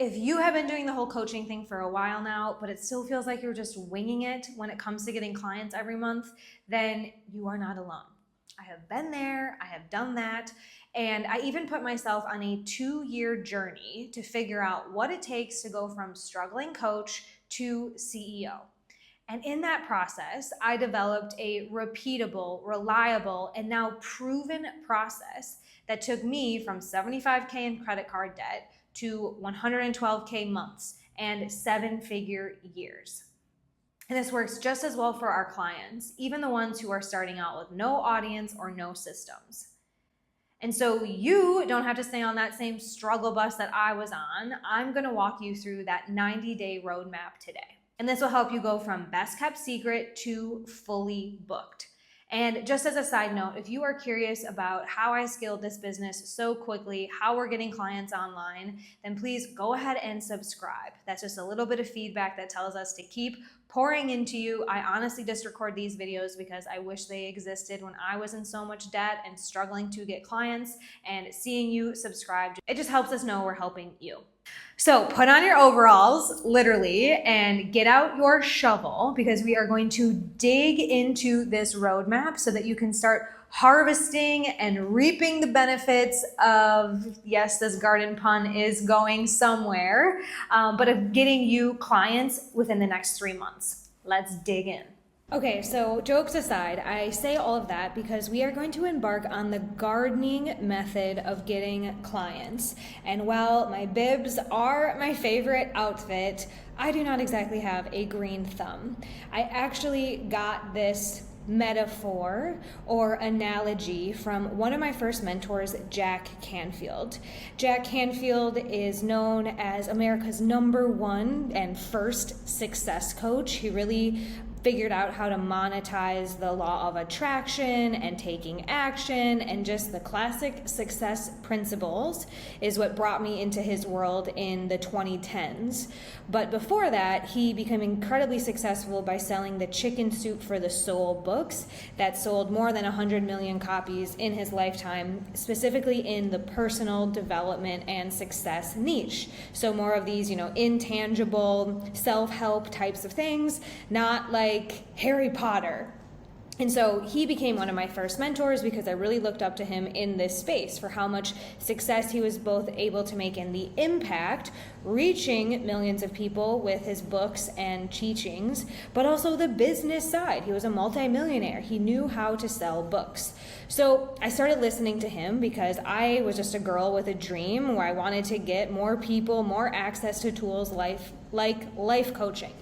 If you have been doing the whole coaching thing for a while now, but it still feels like you're just winging it when it comes to getting clients every month, then you are not alone. I have been there, I have done that, and I even put myself on a 2-year journey to figure out what it takes to go from struggling coach to CEO. And in that process, I developed a repeatable, reliable, and now proven process that took me from $75K in credit card debt to $112K months and 7-figure years. And this works just as well for our clients, even the ones who are starting out with no audience or no systems. And so you don't have to stay on that same struggle bus that I was on. I'm gonna walk you through that 90-day roadmap today. And this will help you go from best kept secret to fully booked. And just as a side note, if you are curious about how I scaled this business so quickly, how we're getting clients online, then please go ahead and subscribe. That's just a little bit of feedback that tells us to keep pouring into you. I honestly just record these videos because I wish they existed when I was in so much debt and struggling to get clients, and seeing you subscribe, it just helps us know we're helping you. So put on your overalls, literally, and get out your shovel because we are going to dig into this roadmap so that you can start harvesting and reaping the benefits of, yes, this garden pun is going somewhere, but of getting you clients within the next 3 months. Let's dig in. Okay, so jokes aside, I say all of that because we are going to embark on the gardening method of getting clients. And while my bibs are my favorite outfit, I do not exactly have a green thumb. I actually got this metaphor or analogy from one of my first mentors, Jack Canfield. Jack Canfield is known as America's #1 and first success coach. He really figured out how to monetize the law of attraction and taking action, and just the classic success principles is what brought me into his world in the 2010s. But before that, he became incredibly successful by selling the Chicken Soup for the Soul books that sold more than 100 million copies in his lifetime, specifically in the personal development and success niche. So more of these, intangible self-help types of things, not like Harry Potter. And so he became one of my first mentors because I really looked up to him in this space for how much success he was both able to make and the impact, reaching millions of people with his books and teachings, but also the business side. He was a multimillionaire. He knew how to sell books. So I started listening to him because I was just a girl with a dream where I wanted to get more people, more access to tools like life coaching.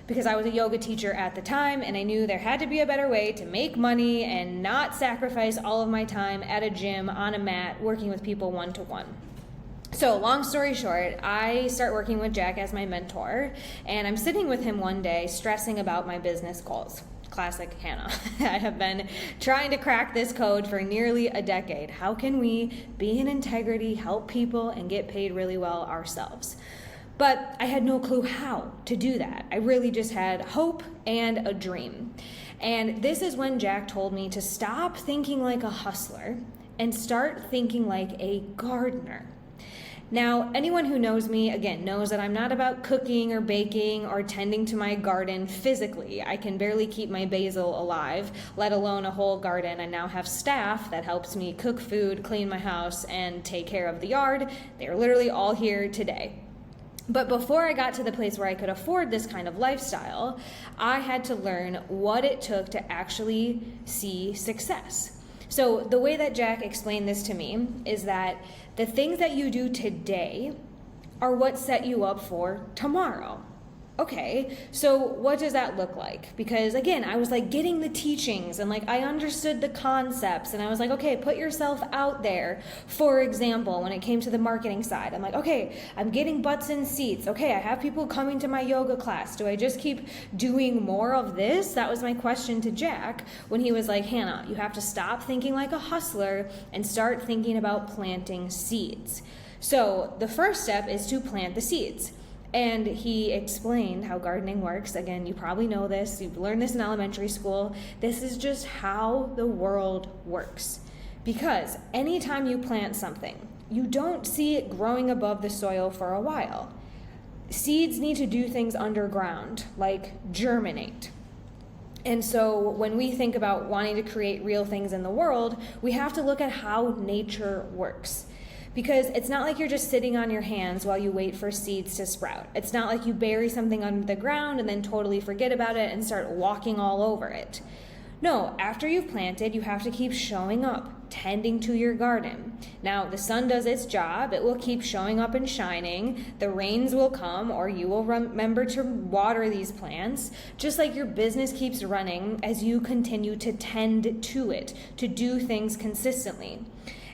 Because I was a yoga teacher at the time, and I knew there had to be a better way to make money and not sacrifice all of my time at a gym on a mat working with people one-to-one. So long story short, I start working with Jack as my mentor, and I'm sitting with him one day stressing about my business goals. Classic Hannah. I have been trying to crack this code for nearly a decade. How can we be in integrity, help people, and get paid really well ourselves? But I had no clue how to do that. I really just had hope and a dream. And this is when Jack told me to stop thinking like a hustler and start thinking like a gardener. Now, anyone who knows me, again, knows that I'm not about cooking or baking or tending to my garden physically. I can barely keep my basil alive, let alone a whole garden. I now have staff that helps me cook food, clean my house, and take care of the yard. They're literally all here today. But before I got to the place where I could afford this kind of lifestyle, I had to learn what it took to actually see success. So the way that Jack explained this to me is that the things that you do today are what set you up for tomorrow. Okay, so what does that look like? Because again, I was like getting the teachings and I understood the concepts, and I was like, okay, put yourself out there. For example, when it came to the marketing side, I'm like, okay, I'm getting butts in seats. Okay, I have people coming to my yoga class. Do I just keep doing more of this? That was my question to Jack when he was like, Hannah, you have to stop thinking like a hustler and start thinking about planting seeds. So the first step is to plant the seeds. And he explained how gardening works. Again, you probably know this. You've learned this in elementary school. This is just how the world works. Because anytime you plant something, you don't see it growing above the soil for a while. Seeds need to do things underground, like germinate. And so when we think about wanting to create real things in the world, we have to look at how nature works. Because it's not like you're just sitting on your hands while you wait for seeds to sprout. It's not like you bury something under the ground and then totally forget about it and start walking all over it. No, after you've planted, you have to keep showing up, tending to your garden. Now, the sun does its job. It will keep showing up and shining. The rains will come, or you will remember to water these plants, just like your business keeps running as you continue to tend to it, to do things consistently.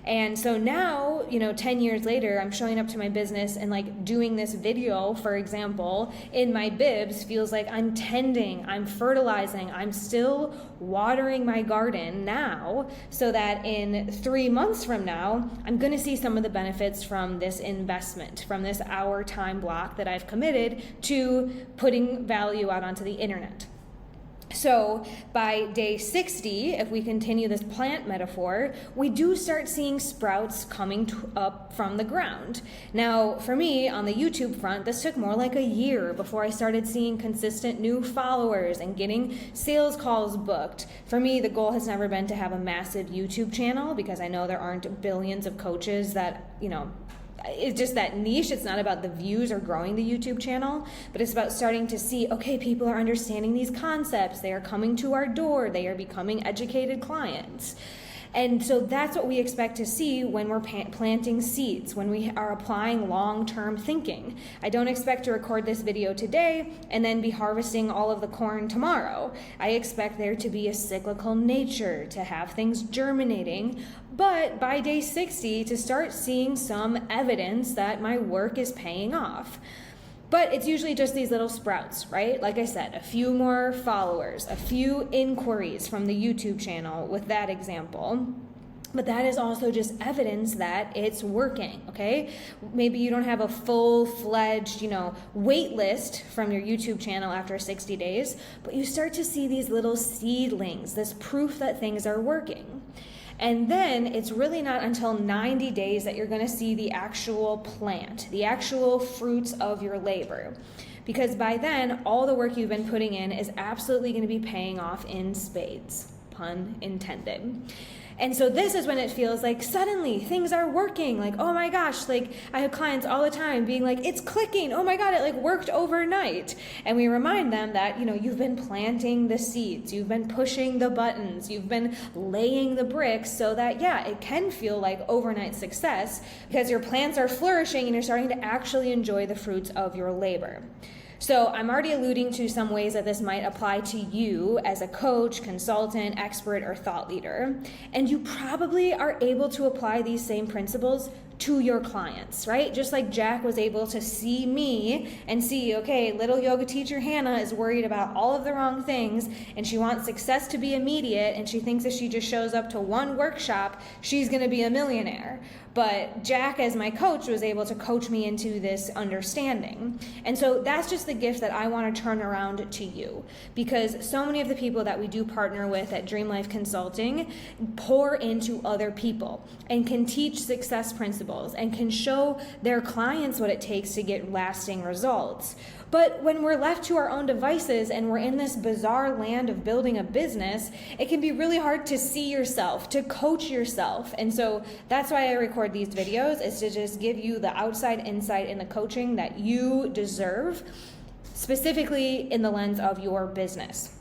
And so now, 10 years later, I'm showing up to my business and like doing this video, for example, in my bibs feels like I'm tending, I'm fertilizing, I'm still watering my garden now, so that in 3 months from now, I'm going to see some of the benefits from this investment, from this hour time block that I've committed to putting value out onto the internet. So by day 60, if we continue this plant metaphor, we do start seeing sprouts coming up from the ground. Now, for me, on the YouTube front, this took more like a year before I started seeing consistent new followers and getting sales calls booked. For me, the goal has never been to have a massive YouTube channel, because I know there aren't billions of coaches that, it's just that niche. It's not about the views or growing the YouTube channel, but it's about starting to see, okay, people are understanding these concepts. They are coming to our door. They are becoming educated clients. And so that's what we expect to see when we're planting seeds, when we are applying long-term thinking. I don't expect to record this video today and then be harvesting all of the corn tomorrow. I expect there to be a cyclical nature, to have things germinating, but by day 60 to start seeing some evidence that my work is paying off. But it's usually just these little sprouts, right? Like I said, a few more followers, a few inquiries from the YouTube channel with that example. But that is also just evidence that it's working, okay? Maybe you don't have a full-fledged, wait list from your YouTube channel after 60 days, but you start to see these little seedlings, this proof that things are working. And then it's really not until 90 days that you're going to see the actual plant, the actual fruits of your labor. Because by then, all the work you've been putting in is absolutely going to be paying off in spades, pun intended. And so this is when it feels like suddenly things are working. Like, oh my gosh, like I have clients all the time being like, it's clicking. Oh my God, it like worked overnight. And we remind them that, you've been planting the seeds, you've been pushing the buttons, you've been laying the bricks so that, it can feel like overnight success because your plants are flourishing and you're starting to actually enjoy the fruits of your labor. So I'm already alluding to some ways that this might apply to you as a coach, consultant, expert, or thought leader. And you probably are able to apply these same principles to your clients, right? Just like Jack was able to see me and see, okay, little yoga teacher Hannah is worried about all of the wrong things and she wants success to be immediate and she thinks if she just shows up to one workshop, she's going to be a millionaire. But Jack, as my coach, was able to coach me into this understanding. And so that's just the gift that I want to turn around to you, because so many of the people that we do partner with at Dream Life Consulting pour into other people and can teach success principles and can show their clients what it takes to get lasting results. But when we're left to our own devices and we're in this bizarre land of building a business, it can be really hard to see yourself, to coach yourself. And so that's why I record these videos, is to just give you the outside insight in the coaching that you deserve, specifically in the lens of your business.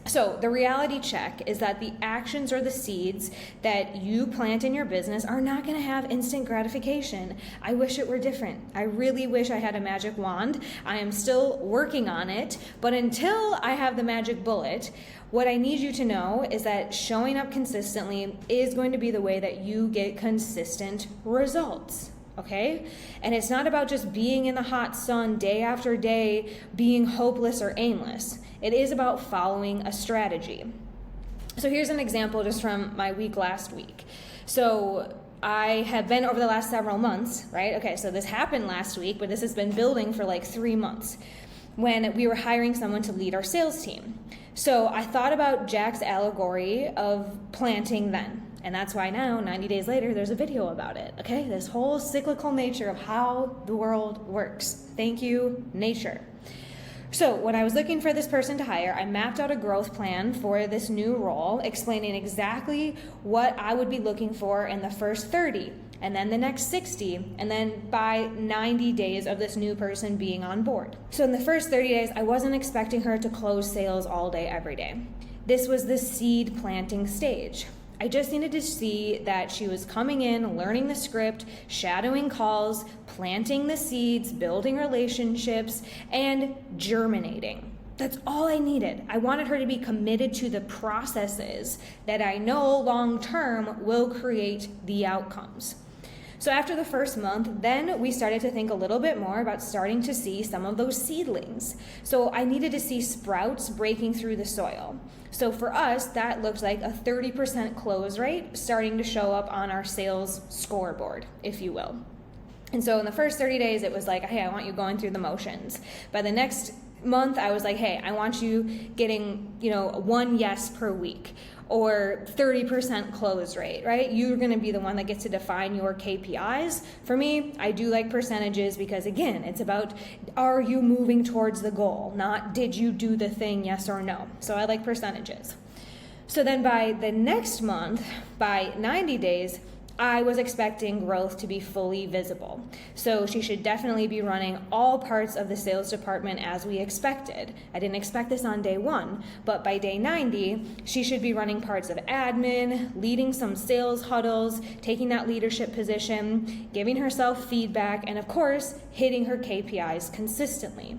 So the reality check is that the actions or the seeds that you plant in your business are not going to have instant gratification. I wish it were different. I really wish I had a magic wand. I am still working on it, but until I have the magic bullet, what I need you to know is that showing up consistently is going to be the way that you get consistent results. Okay? And it's not about just being in the hot sun day after day, being hopeless or aimless. It is about following a strategy. So here's an example just from my week last week. So I have been over the last several months, right? Okay, so this happened last week, but this has been building for like 3 months when we were hiring someone to lead our sales team. So I thought about Jack's allegory of planting then. And that's why now, 90 days later, there's a video about it, okay? This whole cyclical nature of how the world works. Thank you, nature. So when I was looking for this person to hire, I mapped out a growth plan for this new role, explaining exactly what I would be looking for in the first 30, and then the next 60, and then by 90 days of this new person being on board. So in the first 30 days, I wasn't expecting her to close sales all day, every day. This was the seed planting stage. I just needed to see that she was coming in, learning the script, shadowing calls, planting the seeds, building relationships, and germinating. That's all I needed. I wanted her to be committed to the processes that I know long term will create the outcomes. So after the first month, then we started to think a little bit more about starting to see some of those seedlings. So I needed to see sprouts breaking through the soil. So for us, that looked like a 30% close rate starting to show up on our sales scoreboard, if you will. And so in the first 30 days, it was like, hey, I want you going through the motions. By the next month, I was like, hey, I want you getting, 1 yes per week, or 30% close rate, right? You're gonna be the one that gets to define your KPIs. For me, I do like percentages because, again, it's about, are you moving towards the goal, not did you do the thing, yes or no. So I like percentages. So then by the next month, by 90 days, I was expecting growth to be fully visible. So she should definitely be running all parts of the sales department as we expected. I didn't expect this on day 1, but by day 90, she should be running parts of admin, leading some sales huddles, taking that leadership position, giving herself feedback, and of course, hitting her KPIs consistently.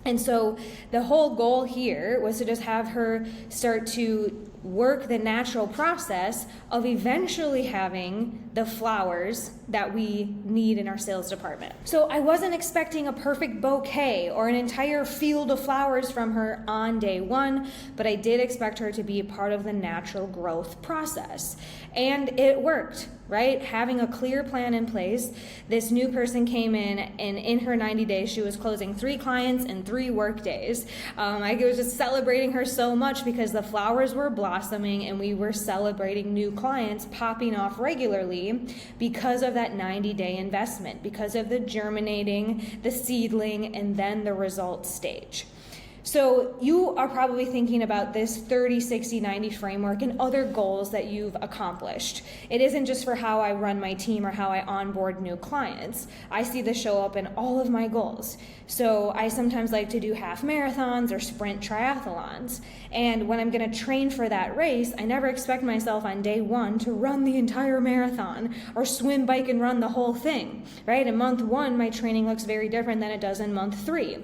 And so the whole goal here was to just have her start to work the natural process of eventually having the flowers that we need in our sales department. So I wasn't expecting a perfect bouquet or an entire field of flowers from her on day 1, but I did expect her to be a part of the natural growth process. And it worked, right? Having a clear plan in place. This new person came in, and in her 90 days, she was closing 3 clients in 3 work days. I was just celebrating her so much because the flowers were blossoming and we were celebrating new clients popping off regularly because of that 90-day investment, because of the germinating, the seedling, and then the result stage. So you are probably thinking about this 30, 60, 90 framework and other goals that you've accomplished. It isn't just for how I run my team or how I onboard new clients. I see this show up in all of my goals. So I sometimes like to do half marathons or sprint triathlons. And when I'm going to train for that race, I never expect myself on day 1 to run the entire marathon or swim, bike, and run the whole thing, right? In month 1, my training looks very different than it does in month 3.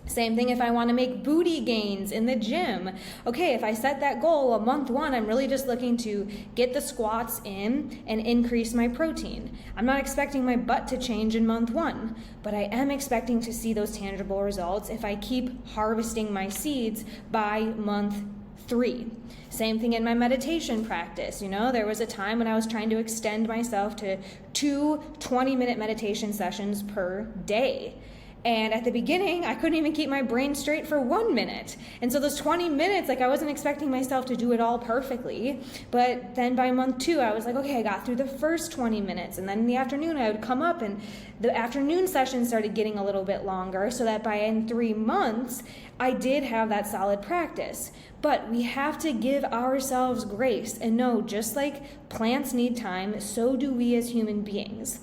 Same thing if I want to make booty gains in the gym. Okay, if I set that goal of month 1, I'm really just looking to get the squats in and increase my protein. I'm not expecting my butt to change in month 1, but I am expecting to see those tangible results if I keep harvesting my seeds by month 3. Same thing in my meditation practice. There was a time when I was trying to extend myself to 2 20-minute meditation sessions per day. And at the beginning, I couldn't even keep my brain straight for 1 minute. And so those 20 minutes, I wasn't expecting myself to do it all perfectly. But then by month 2, I was like, okay, I got through the first 20 minutes. And then in the afternoon, I would come up and the afternoon session started getting a little bit longer so that in 3 months, I did have that solid practice. But we have to give ourselves grace and know, just like plants need time, so do we as human beings.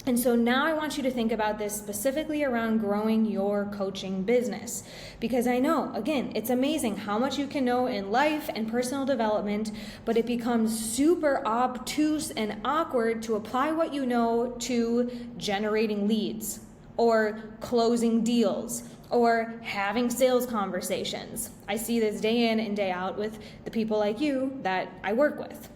And so now I want you to think about this specifically around growing your coaching business. Because I know, again, it's amazing how much you can know in life and personal development, but it becomes super obtuse and awkward to apply what you know to generating leads or closing deals or having sales conversations. I see this day in and day out with the people like you that I work with.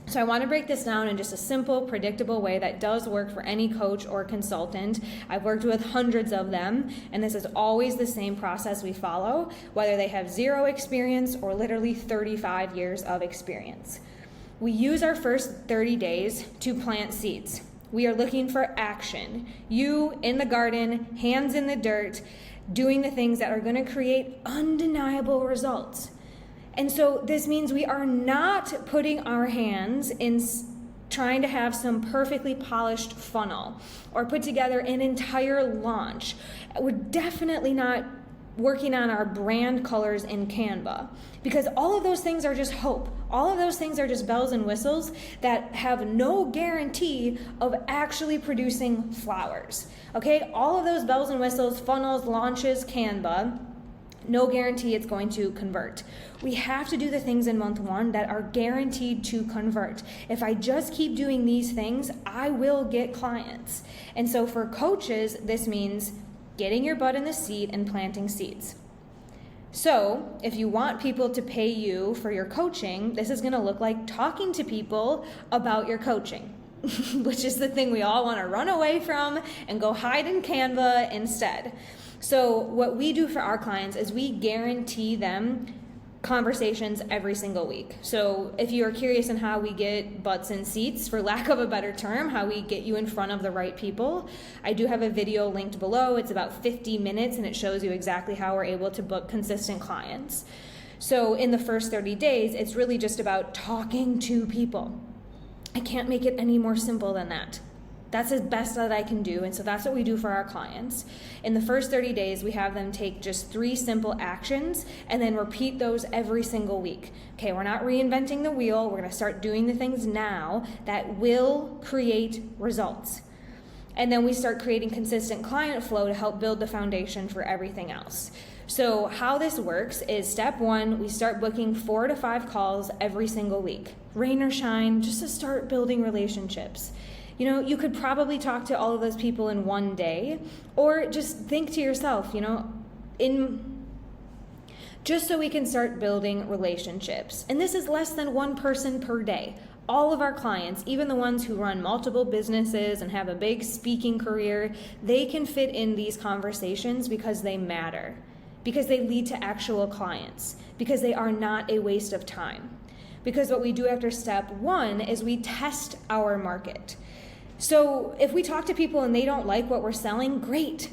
So I want to break this down in just a simple, predictable way that does work for any coach or consultant. I've worked with hundreds of them, and this is always the same process we follow, whether they have 0 experience or literally 35 years of experience. We use our first 30 days to plant seeds. We are looking for action. You in the garden, hands in the dirt, doing the things that are going to create undeniable results. And so this means we are not putting our hands in trying to have some perfectly polished funnel or put together an entire launch. We're definitely not working on our brand colors in Canva, because all of those things are just hope. All of those things are just bells and whistles that have no guarantee of actually producing flowers. Okay, all of those bells and whistles, funnels, launches, Canva, no guarantee it's going to convert. We have to do the things in month one that are guaranteed to convert. If I just keep doing these things, I will get clients. And so for coaches, this means getting your butt in the seat and planting seeds. So if you want people to pay you for your coaching, this is going to look like talking to people about your coaching, which is the thing we all want to run away from and go hide in Canva instead. So what we do for our clients is we guarantee them conversations every single week. So if you are curious on how we get butts in seats, for lack of a better term, how we get you in front of the right people, I do have a video linked below. It's about 50 minutes and it shows you exactly how we're able to book consistent clients. So in the first 30 days, it's really just about talking to people. I can't make it any more simple than that. That's as best that I can do, and so that's what we do for our clients. In the first 30 days, we have them take just 3 simple actions and then repeat those every single week. Okay, we're not reinventing the wheel. We're gonna start doing the things now that will create results. And then we start creating consistent client flow to help build the foundation for everything else. So how this works is step 1, we start booking 4 to 5 calls every single week. Rain or shine, just to start building relationships. You know, you could probably talk to all of those people in one day, or just think to yourself, just so we can start building relationships. And this is less than 1 person per day. All of our clients, even the ones who run multiple businesses and have a big speaking career, they can fit in these conversations because they matter, because they lead to actual clients, because they are not a waste of time. Because what we do after step 1 is we test our market. So if we talk to people and they don't like what we're selling, great.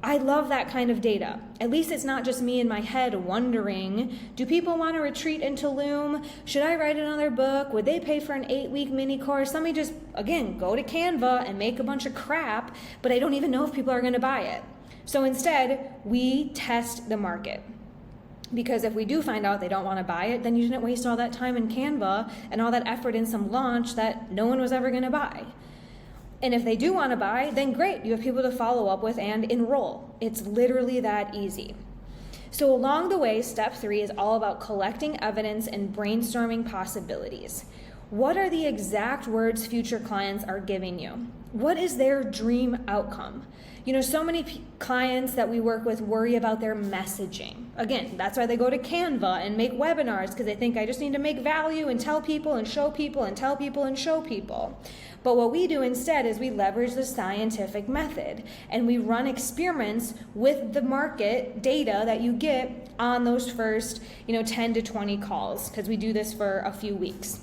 I love that kind of data. At least it's not just me in my head wondering, do people want to retreat in Tulum? Should I write another book? Would they pay for an 8-week mini course? Let me just, again, go to Canva and make a bunch of crap, but I don't even know if people are going to buy it. So instead, we test the market. Because if we do find out they don't want to buy it, then you didn't waste all that time in Canva and all that effort in some launch that no one was ever going to buy. And if they do want to buy, then great, you have people to follow up with and enroll. It's literally that easy. So along the way, step 3 is all about collecting evidence and brainstorming possibilities. What are the exact words future clients are giving you? What is their dream outcome? So many clients that we work with worry about their messaging. Again, that's why they go to Canva and make webinars, because they think I just need to make value and tell people and show people and tell people and show people. But what we do instead is we leverage the scientific method and we run experiments with the market data that you get on those first 10 to 20 calls, because we do this for a few weeks.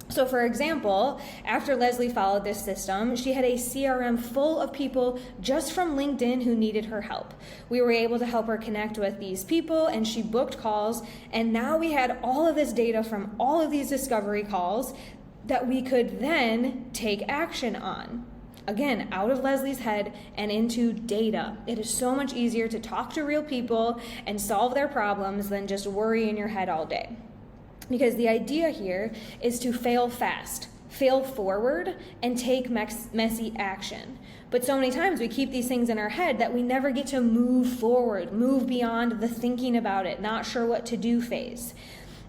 So for example, after Leslie followed this system, she had a CRM full of people just from LinkedIn who needed her help. We were able to help her connect with these people and she booked calls, and now we had all of this data from all of these discovery calls that we could then take action on. Again, out of Leslie's head and into data. It is so much easier to talk to real people and solve their problems than just worry in your head all day. Because the idea here is to fail fast, fail forward, and take messy action. But so many times we keep these things in our head that we never get to move forward, move beyond the thinking about it, not sure what to do phase.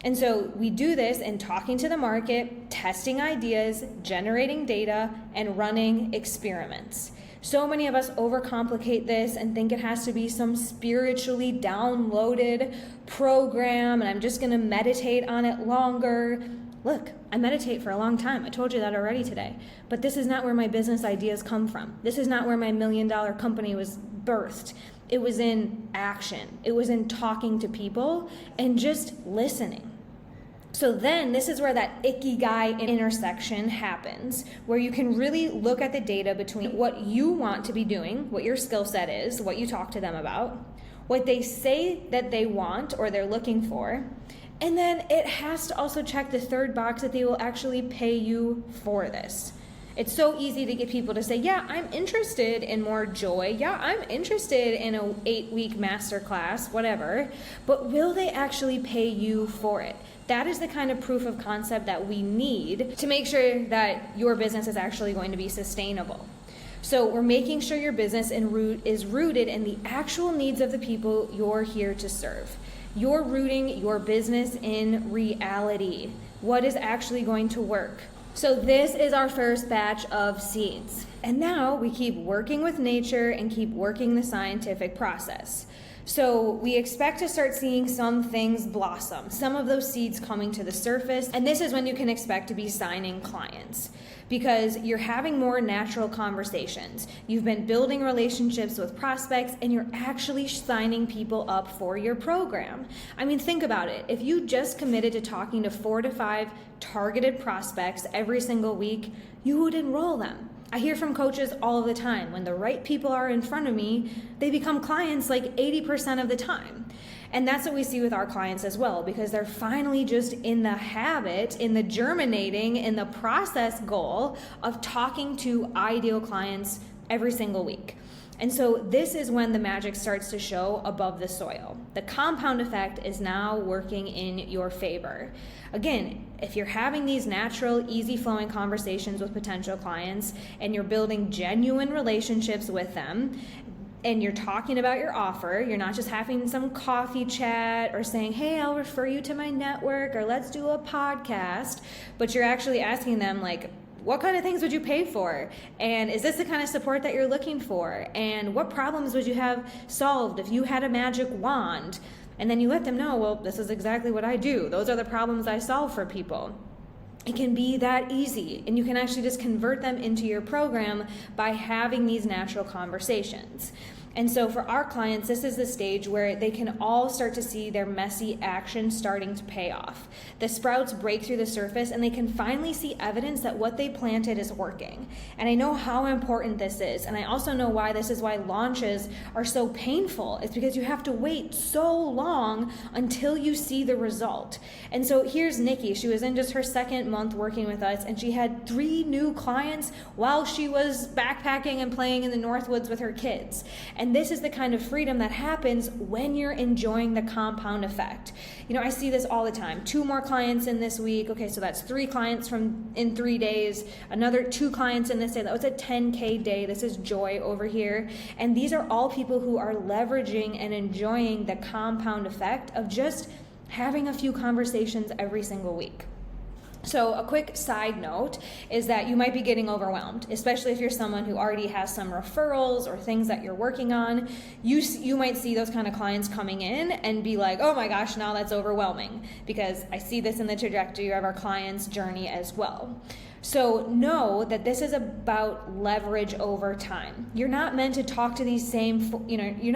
And so we do this in talking to the market, testing ideas, generating data, and running experiments. So many of us overcomplicate this and think it has to be some spiritually downloaded program and I'm just going to meditate on it longer. Look, I meditate for a long time. I told you that already today. But this is not where my business ideas come from. This is not where my $1 million company was birthed. It was in action. It was in talking to people and just listening. So then this is where that ikigai intersection happens, where you can really look at the data between what you want to be doing, what your skill set is, what you talk to them about, what they say that they want or they're looking for, And then it has to also check the third box that they will actually pay you for this. It's so easy to get people to say, yeah, I'm interested in more joy. Yeah, I'm interested in an 8-week masterclass, whatever. But will they actually pay you for it? That is the kind of proof of concept that we need to make sure that your business is actually going to be sustainable. So we're making sure your business is rooted in the actual needs of the people you're here to serve. You're rooting your business in reality. What is actually going to work? So this is our first batch of seeds. And now we keep working with nature and keep working the scientific process. So we expect to start seeing some things blossom, some of those seeds coming to the surface. And this is when you can expect to be signing clients, because you're having more natural conversations. You've been building relationships with prospects, and you're actually signing people up for your program. I mean, think about it. If you just committed to talking to 4 to 5 targeted prospects every single week, you would enroll them. I hear from coaches all of the time, when the right people are in front of me, they become clients like 80% of the time. And that's what we see with our clients as well, because they're finally just in the habit, in the germinating, in the process goal of talking to ideal clients every single week. And so this is when the magic starts to show above the soil. The compound effect is now working in your favor. Again, if you're having these natural, easy-flowing conversations with potential clients and you're building genuine relationships with them, and you're talking about your offer, you're not just having some coffee chat or saying, hey, I'll refer you to my network, or let's do a podcast, but you're actually asking them, like, what kind of things would you pay for? And is this the kind of support that you're looking for? And what problems would you have solved if you had a magic wand? And then you let them know, well, this is exactly what I do. Those are the problems I solve for people. It can be that easy, and you can actually just convert them into your program by having these natural conversations. And so for our clients, this is the stage where they can all start to see their messy action starting to pay off. The sprouts break through the surface, and they can finally see evidence that what they planted is working. And I know how important this is, and I also know why this is why launches are so painful. It's because you have to wait so long until you see the result. And so here's Nikki. She was in just her second month working with us, and she had 3 new clients while she was backpacking and playing in the Northwoods with her kids. And this is the kind of freedom that happens when you're enjoying the compound effect. You know, I see this all the time. 2 more clients in this week. Okay, so that's 3 clients in 3 days. Another 2 clients in this day. That was a 10K day. This is joy over here. And these are all people who are leveraging and enjoying the compound effect of just having a few conversations every single week. So a quick side note is that you might be getting overwhelmed, especially if you're someone who already has some referrals or things that you're working on. You might see those kind of clients coming in and be like, oh my gosh, now that's overwhelming, because I see this in the trajectory of our clients' journey as well. So know that this is about leverage over time. You're not meant to talk to these same, you're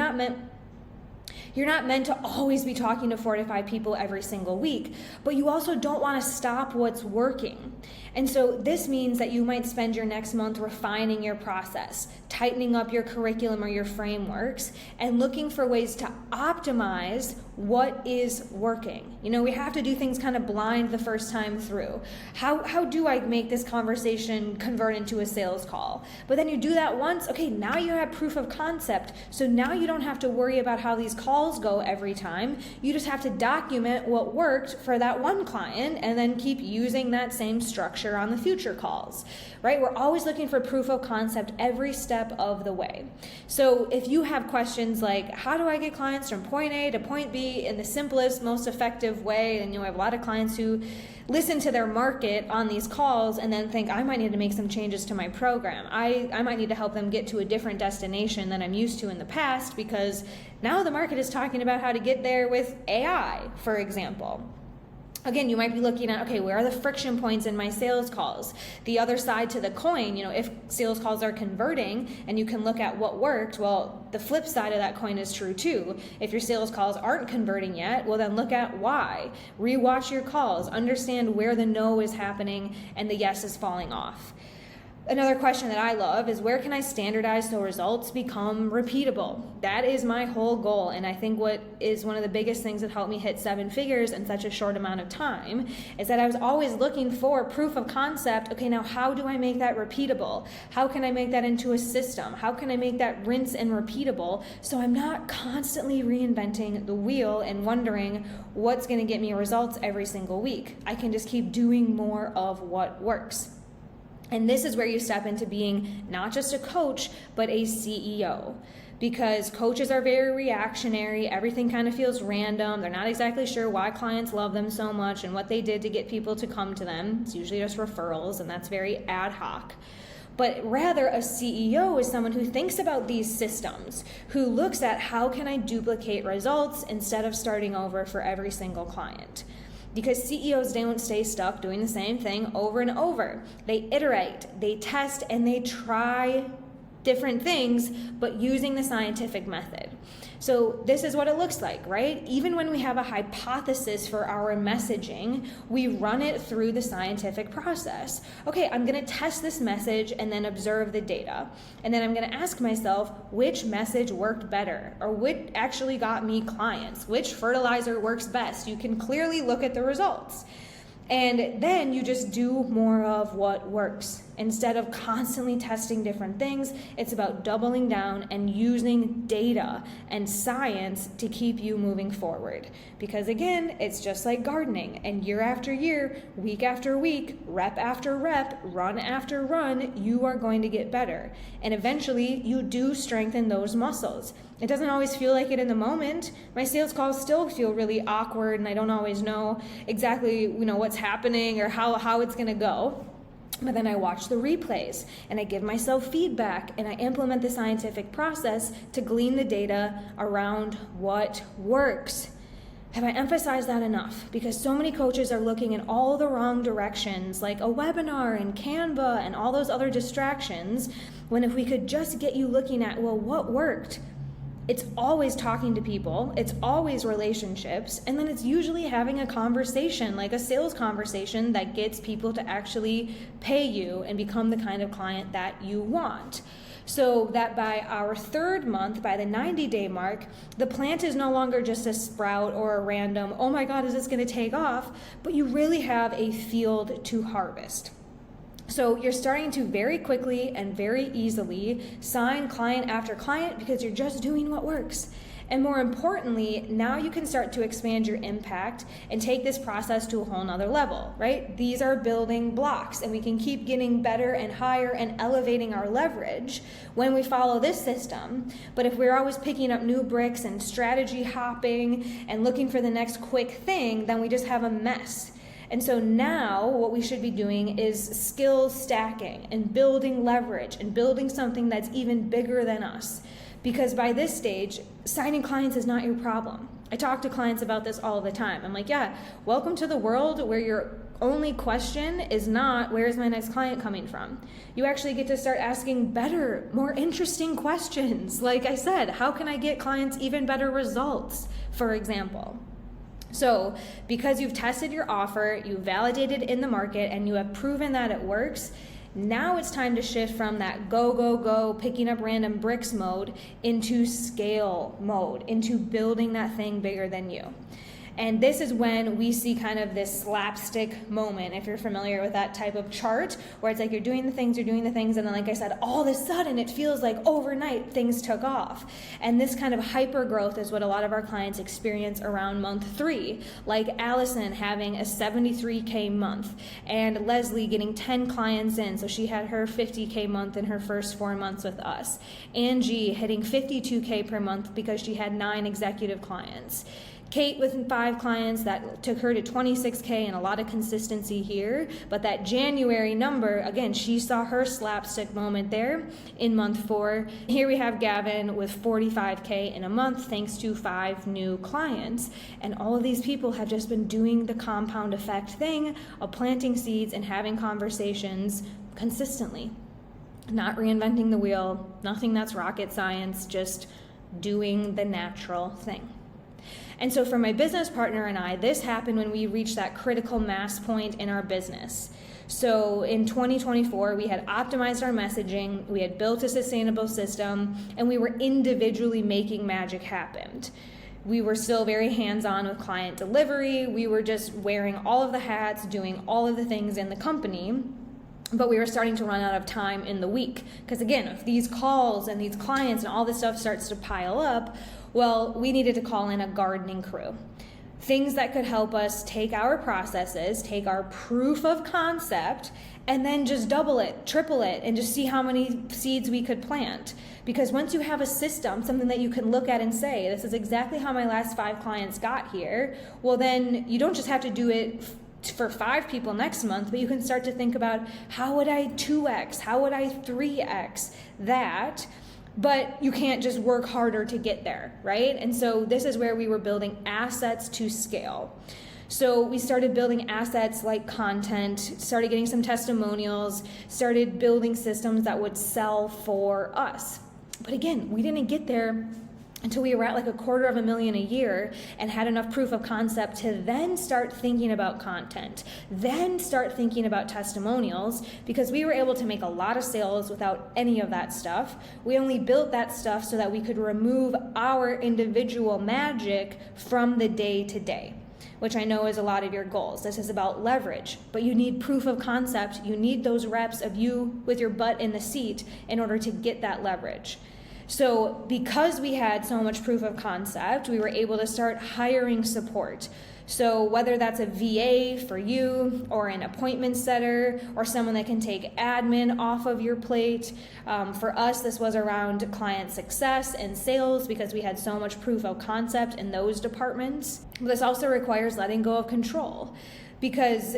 not meant to always be talking to 4 to 5 people every single week, but you also don't want to stop what's working. And so this means that you might spend your next month refining your process, tightening up your curriculum or your frameworks, and looking for ways to optimize what is working. You know, we have to do things kind of blind the first time through. How do I make this conversation convert into a sales call? But then you do that once, okay, now you have proof of concept. So now you don't have to worry about how these calls go every time. You just have to document what worked for that one client and then keep using that same structure on the future calls, right? We're always looking for proof of concept every step of the way. So if you have questions like, how do I get clients from point A to point B in the simplest, most effective way? And I have a lot of clients who listen to their market on these calls and then think, I might need to make some changes to my program. I might need to help them get to a different destination than I'm used to in the past, because now the market is talking about how to get there with AI, for example. Again, you might be looking at, okay, where are the friction points in my sales calls? The other side to the coin, if sales calls are converting and you can look at what worked, well, the flip side of that coin is true too. If your sales calls aren't converting yet, well, then look at why. Rewatch your calls, understand where the no is happening and the yes is falling off. Another question that I love is, where can I standardize so results become repeatable? That is my whole goal. And I think what is one of the biggest things that helped me hit 7 figures in such a short amount of time is that I was always looking for proof of concept. Okay, now how do I make that repeatable? How can I make that into a system? How can I make that rinse and repeatable so I'm not constantly reinventing the wheel and wondering what's going to get me results every single week? I can just keep doing more of what works. And this is where you step into being not just a coach, but a CEO. Because coaches are very reactionary, everything kind of feels random, they're not exactly sure why clients love them so much and what they did to get people to come to them. It's usually just referrals, and that's very ad hoc. But rather, a CEO is someone who thinks about these systems, who looks at how can I duplicate results instead of starting over for every single client. Because CEOs don't stay stuck doing the same thing over and over. They iterate, they test, and they try different things, but using the scientific method. So this is what it looks like, right? Even when we have a hypothesis for our messaging, we run it through the scientific process. Okay, I'm gonna test this message and then observe the data. And then I'm gonna ask myself, which message worked better? Or which actually got me clients? Which fertilizer works best? You can clearly look at the results. And then you just do more of what works. Instead of constantly testing different things, it's about doubling down and using data and science to keep you moving forward. Because again, it's just like gardening, and year after year, week after week, rep after rep, run after run, you are going to get better. And eventually, you do strengthen those muscles. It doesn't always feel like it in the moment. My sales calls still feel really awkward, and I don't always know exactly, what's happening or how it's going to go. But then I watch the replays and I give myself feedback and I implement the scientific process to glean the data around what works. Have I emphasized that enough? Because so many coaches are looking in all the wrong directions, like a webinar and Canva and all those other distractions, when if we could just get you looking at, well, what worked? It's always talking to people, it's always relationships, and then it's usually having a conversation, like a sales conversation that gets people to actually pay you and become the kind of client that you want. So that by our 3rd month, by the 90-day mark, the plant is no longer just a sprout or a random, oh my God, is this gonna take off? But you really have a field to harvest. So you're starting to very quickly and very easily sign client after client because you're just doing what works. And more importantly, now you can start to expand your impact and take this process to a whole nother level, right? These are building blocks, and we can keep getting better and higher and elevating our leverage when we follow this system. But if we're always picking up new bricks and strategy hopping and looking for the next quick thing, then we just have a mess. And so now what we should be doing is skill stacking and building leverage and building something that's even bigger than us. Because by this stage, signing clients is not your problem. I talk to clients about this all the time. I'm like, yeah, welcome to the world where your only question is not, where's my next client coming from? You actually get to start asking better, more interesting questions. Like I said, how can I get clients even better results, for example? So because you've tested your offer, you validated in the market, and you have proven that it works, now it's time to shift from that go, picking up random bricks mode into scale mode, into building that thing bigger than you. And this is when we see kind of this slapstick moment, if you're familiar with that type of chart, where it's like you're doing the things, and then like I said, all of a sudden it feels like overnight things took off. And this kind of hyper growth is what a lot of our clients experience around month 3, like Allison having a 73K month, and Leslie getting 10 clients in, so she had her 50K month in her first 4 months with us. Angie hitting 52K per month because she had 9 executive clients. Kate with 5 clients, that took her to 26K, and a lot of consistency here. But that January number, again, she saw her slapstick moment there in month 4. Here we have Gavin with 45K in a month thanks to 5 new clients. And all of these people have just been doing the compound effect thing of planting seeds and having conversations consistently. Not reinventing the wheel, nothing that's rocket science, just doing the natural thing. And so for my business partner and I, this happened when we reached that critical mass point in our business. So in 2024, we had optimized our messaging, we had built a sustainable system, and we were individually making magic happen. We were still very hands-on with client delivery. We were just wearing all of the hats, doing all of the things in the company, but we were starting to run out of time in the week. Because again, if these calls and these clients and all this stuff starts to pile up, well, we needed to call in a gardening crew. Things that could help us take our processes, take our proof of concept, and then just double it, triple it, and just see how many seeds we could plant. Because once you have a system, something that you can look at and say, this is exactly how my last 5 clients got here, well then you don't just have to do it for 5 people next month, but you can start to think about, how would I 2x, how would I 3x that? But you can't just work harder to get there, right? And so this is where we were building assets to scale. So we started building assets like content, started getting some testimonials, started building systems that would sell for us. But again, we didn't get there until we were at like $250,000 a year and had enough proof of concept to then start thinking about content, then start thinking about testimonials, because we were able to make a lot of sales without any of that stuff. We only built that stuff so that we could remove our individual magic from the day to day, which I know is a lot of your goals. This is about leverage, but you need proof of concept. You need those reps of you with your butt in the seat in order to get that leverage. So because we had so much proof of concept, we were able to start hiring support. So whether that's a VA for you, or an appointment setter, or someone that can take admin off of your plate. For us, this was around client success and sales, because we had so much proof of concept in those departments. But this also requires letting go of control, because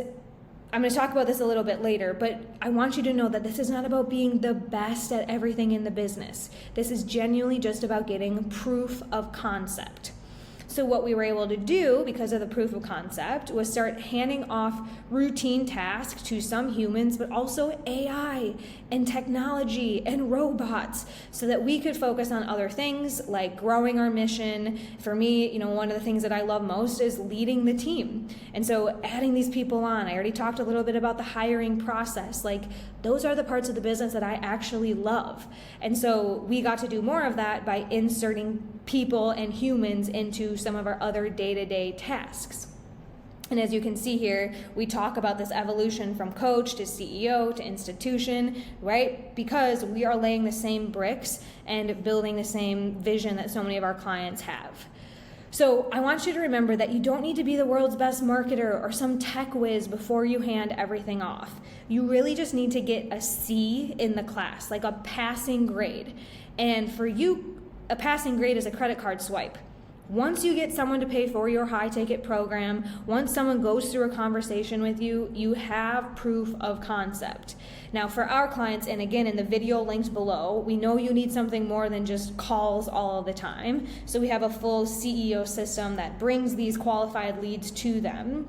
I'm going to talk about this a little bit later, but I want you to know that this is not about being the best at everything in the business. This is genuinely just about getting proof of concept. So what we were able to do, because of the proof of concept, was start handing off routine tasks to some humans, but also AI and technology and robots, so that we could focus on other things like growing our mission. For me, one of the things that I love most is leading the team. And so adding these people on, I already talked a little bit about the hiring process. Like, those are the parts of the business that I actually love. And so we got to do more of that by inserting people and humans into some of our other day-to-day tasks. And as you can see here, we talk about this evolution from coach to CEO to institution, right? Because we are laying the same bricks and building the same vision that so many of our clients have. So I want you to remember that you don't need to be the world's best marketer or some tech whiz before you hand everything off. You really just need to get a C in the class, like a passing grade. And for you, a passing grade is a credit card swipe. Once you get someone to pay for your high ticket program, once someone goes through a conversation with you, you have proof of concept. Now for our clients, and again in the video linked below, we know you need something more than just calls all the time. So we have a full CEO system that brings these qualified leads to them.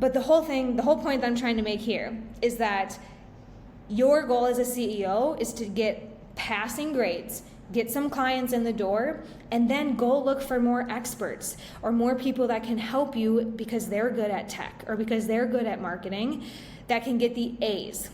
But the whole point that I'm trying to make here is that your goal as a CEO is to get passing grades, get some clients in the door, and then go look for more experts or more people that can help you because they're good at tech or because they're good at marketing, that can get the A's.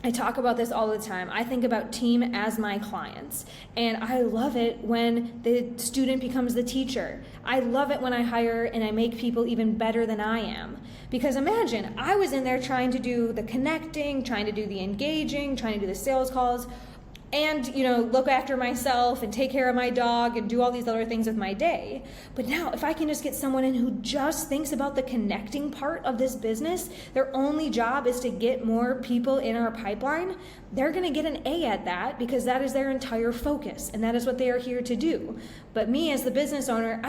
I talk about this all the time. I think about team as my clients, and I love it when the student becomes the teacher. I love it when I hire and I make people even better than I am. Because imagine, I was in there trying to do the connecting, trying to do the engaging, trying to do the sales calls, and look after myself and take care of my dog and do all these other things with my day. But now if I can just get someone in who just thinks about the connecting part of this business, their only job is to get more people in our pipeline, they're going to get an A at that, because that is their entire focus and that is what they are here to do. But me as the business owner,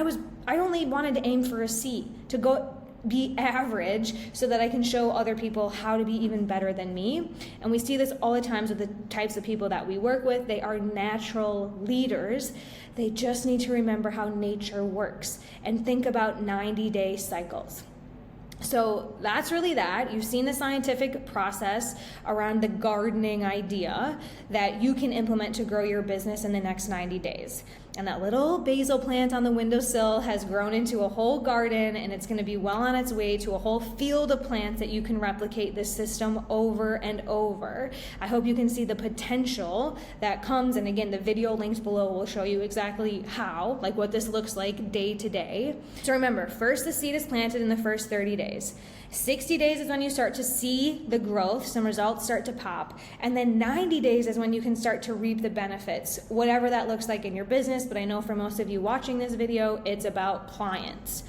I only wanted to aim for a C, to go be average, so that I can show other people how to be even better than me. And we see this all the times with the types of people that we work with. They are natural leaders. They just need to remember how nature works and think about 90-day cycles. So that's really that. You've seen the scientific process around the gardening idea that you can implement to grow your business in the next 90 days. And that little basil plant on the windowsill has grown into a whole garden, and it's going to be well on its way to a whole field of plants that you can replicate this system over and over. I hope you can see the potential that comes, and again, the video links below will show you exactly how, like what this looks like day to day. So remember, first the seed is planted in the first 30 days. 60 days is when you start to see the growth, some results start to pop, and then 90 days is when you can start to reap the benefits, whatever that looks like in your business. But I know for most of you watching this video, it's about clients.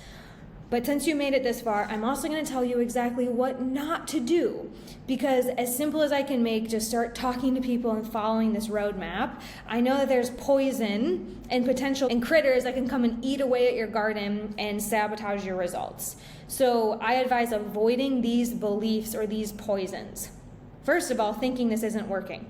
But since you made it this far, I'm also going to tell you exactly what not to do, because as simple as I can make, just start talking to people and following this roadmap. I know that there's poison and potential and critters that can come and eat away at your garden and sabotage your results. So I advise avoiding these beliefs or these poisons. First of all, thinking this isn't working.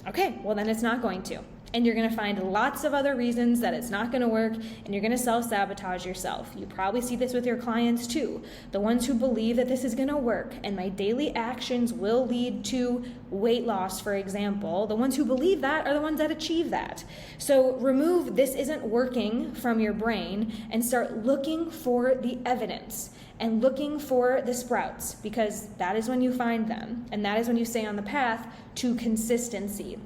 Okay, well then it's not going to. And you're going to find lots of other reasons that it's not going to work, and you're going to self-sabotage yourself. You probably see this with your clients too. The ones who believe that this is going to work and my daily actions will lead to weight loss, for example. The ones who believe that are the ones that achieve that. So remove "this isn't working" from your brain and start looking for the evidence and looking for the sprouts, because that is when you find them, and that is when you stay on the path to consistency.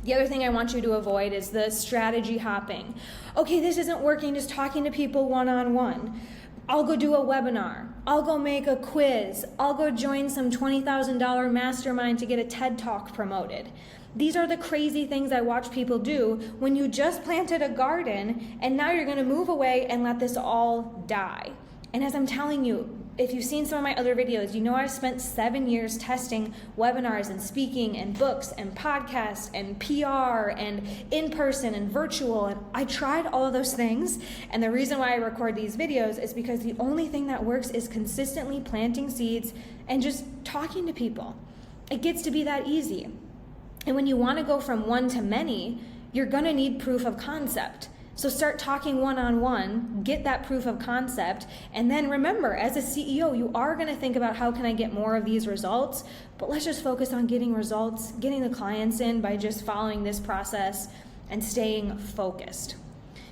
The other thing I want you to avoid is the strategy hopping. Okay, this isn't working, just talking to people one-on-one. I'll go do a webinar. I'll go make a quiz. I'll go join some $20,000 mastermind to get a TED Talk promoted. These are the crazy things I watch people do when you just planted a garden and now you're going to move away and let this all die. And as I'm telling you, if you've seen some of my other videos, you know I've spent 7 years testing webinars and speaking and books and podcasts and PR and in-person and virtual, and I tried all of those things. And the reason why I record these videos is because the only thing that works is consistently planting seeds and just talking to people. It gets to be that easy. And when you want to go from one to many, you're going to need proof of concept. So start talking one-on-one, get that proof of concept, and then remember, as a CEO, you are going to think about how can I get more of these results, but let's just focus on getting results, getting the clients in by just following this process and staying focused.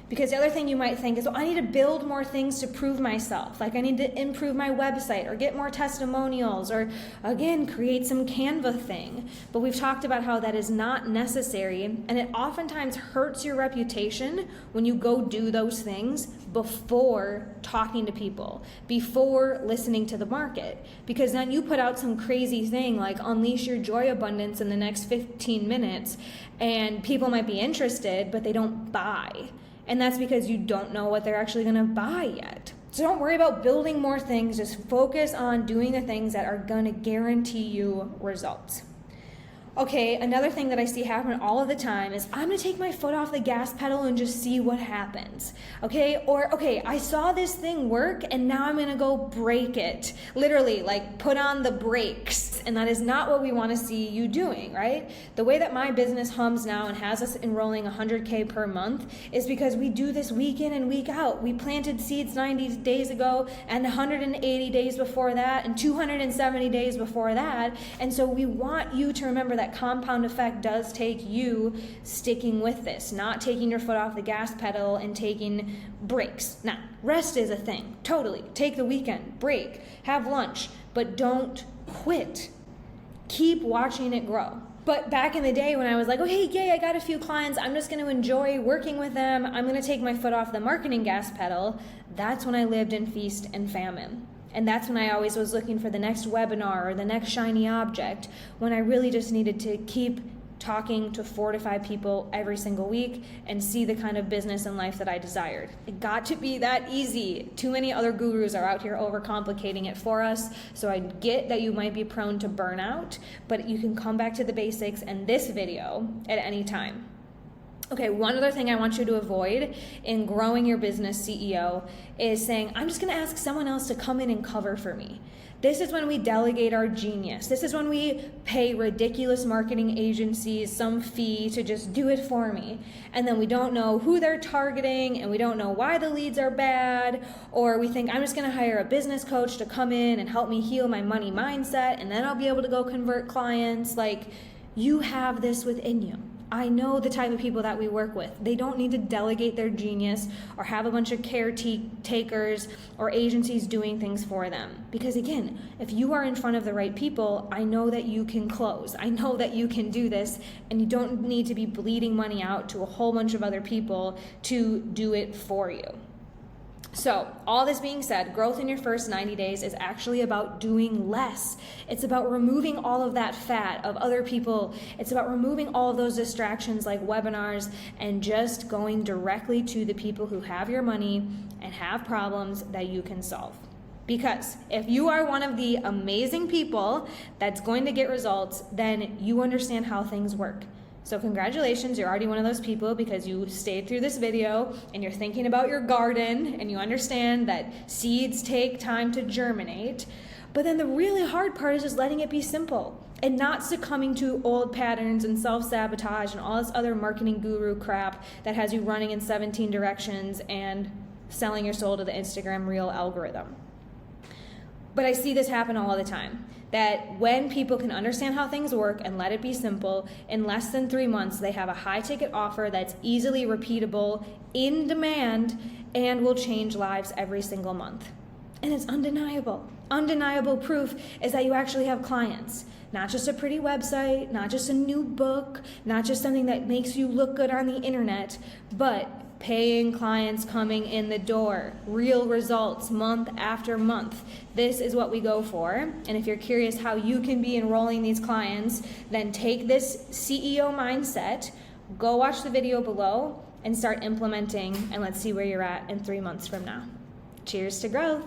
Because the other thing you might think is, well, I need to build more things to prove myself. Like I need to improve my website or get more testimonials or, again, create some Canva thing. But we've talked about how that is not necessary, and it oftentimes hurts your reputation when you go do those things before talking to people, before listening to the market. Because then you put out some crazy thing like unleash your joy abundance in the next 15 minutes, and people might be interested, but they don't buy. And that's because you don't know what they're actually going to buy yet. So don't worry about building more things. Just focus on doing the things that are going to guarantee you results. Okay, another thing that I see happen all of the time is I'm going to take my foot off the gas pedal and just see what happens. Okay, or okay, I saw this thing work and now I'm going to go break it. Literally, like put on the brakes. And that is not what we want to see you doing, right? The way that my business hums now and has us enrolling 100K per month is because we do this week in and week out. We planted seeds 90 days ago and 180 days before that and 270 days before that. And so we want you to remember that compound effect does take you sticking with this, not taking your foot off the gas pedal and taking breaks. Now, rest is a thing, totally. Take the weekend, break, have lunch, but don't quit. Keep watching it grow. But back in the day when I was like, oh, hey, yay, I got a few clients, I'm just going to enjoy working with them, I'm going to take my foot off the marketing gas pedal, that's when I lived in feast and famine. And that's when I always was looking for the next webinar or the next shiny object, when I really just needed to keep talking to 4 to 5 people every single week and see the kind of business and life that I desired. It got to be that easy. Too many other gurus are out here overcomplicating it for us. So I get that you might be prone to burnout, but you can come back to the basics and this video at any time. Okay, one other thing I want you to avoid in growing your business, CEO, is saying, I'm just gonna ask someone else to come in and cover for me. This is when we delegate our genius. This is when we pay ridiculous marketing agencies some fee to just do it for me. And then we don't know who they're targeting, and we don't know why the leads are bad, or we think I'm just gonna hire a business coach to come in and help me heal my money mindset, and then I'll be able to go convert clients. Like, you have this within you. I know the type of people that we work with. They don't need to delegate their genius or have a bunch of caretakers or agencies doing things for them. Because again, if you are in front of the right people, I know that you can close. I know that you can do this, and you don't need to be bleeding money out to a whole bunch of other people to do it for you. So, all this being said, growth in your first 90 days is actually about doing less. It's about removing all of that fat of other people. It's about removing all of those distractions like webinars and just going directly to the people who have your money and have problems that you can solve. Because if you are one of the amazing people that's going to get results, then you understand how things work. So congratulations, you're already one of those people because you stayed through this video and you're thinking about your garden and you understand that seeds take time to germinate. But then the really hard part is just letting it be simple and not succumbing to old patterns and self-sabotage and all this other marketing guru crap that has you running in 17 directions and selling your soul to the Instagram Reel algorithm. But I see this happen all the time. That when people can understand how things work and let it be simple, in less than 3 months, they have a high ticket offer that's easily repeatable, in demand, and will change lives every single month. And it's undeniable. Undeniable proof is that you actually have clients. Not just a pretty website, not just a new book, not just something that makes you look good on the internet, but paying clients coming in the door, real results month after month. This is what we go for. And if you're curious how you can be enrolling these clients, then take this CEO mindset, go watch the video below, and start implementing, and let's see where you're at in 3 months from now. Cheers to growth.